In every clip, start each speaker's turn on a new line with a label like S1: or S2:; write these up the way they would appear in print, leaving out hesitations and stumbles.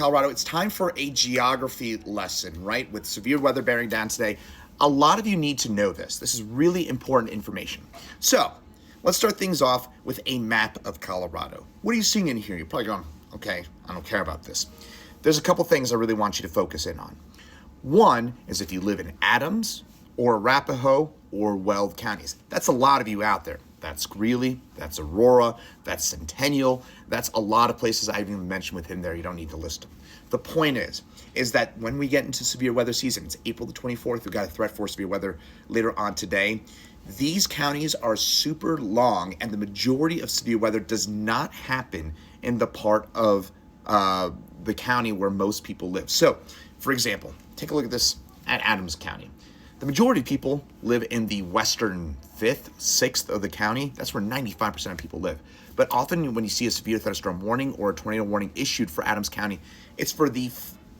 S1: Colorado, it's time for a geography lesson, right? With severe weather bearing down today. A lot of you need to know this. This is really important information. So let's start things off with a map of Colorado. What are you seeing in here? You're probably going, okay, I don't care about this. There's a couple things I really want you to focus in on. One is if you live in Adams or Arapahoe or Weld counties. That's a lot of you out there. That's Greeley, that's Aurora, that's Centennial. That's a lot of places I haven't even mentioned within there. You don't need to list them. The point is that when we get into severe weather season, it's April the 24th, we've got a threat for severe weather later on today. These counties are super long, and the majority of severe weather does not happen in the part of the county where most people live. So, for example, take a look at this at Adams County. The majority of people live in the western 5th, 6th of the county. That's where 95% of people live. But often when you see a severe thunderstorm warning or a tornado warning issued for Adams County, it's for the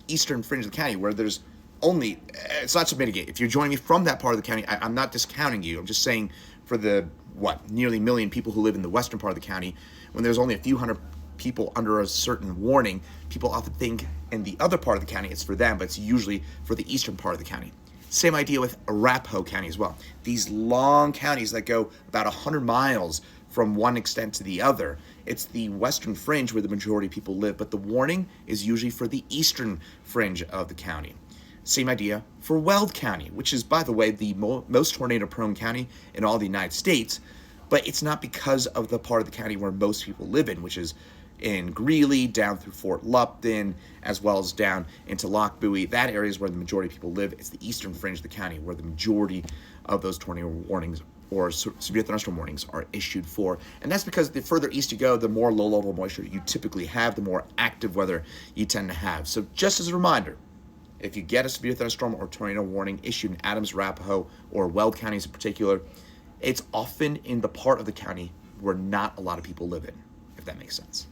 S1: eastern fringe of the county where there's only, it's not to mitigate. If you're joining me from that part of the county, I'm not discounting you. I'm just saying for the, nearly 1 million people who live in the western part of the county, when there's only a few hundred people under a certain warning, people often think in the other part of the county it's for them, but it's usually for the eastern part of the county. Same idea with Arapahoe County as well. These long counties that go about 100 miles from one extent to the other. It's the western fringe where the majority of people live, but the warning is usually for the eastern fringe of the county. Same idea for Weld County, which is, by the way, the most tornado-prone county in all the United States, but it's not because of the part of the county where most people live in, which is in Greeley, down through Fort Lupton, as well as down into Lockbuoy. That area is where the majority of people live. It's the eastern fringe of the county where the majority of those tornado warnings or severe thunderstorm warnings are issued for. And that's because the further east you go, the more low-level moisture you typically have, the more active weather you tend to have. So just as a reminder, if you get a severe thunderstorm or tornado warning issued in Adams, Arapahoe, or Weld counties in particular, it's often in the part of the county where not a lot of people live in, if that makes sense.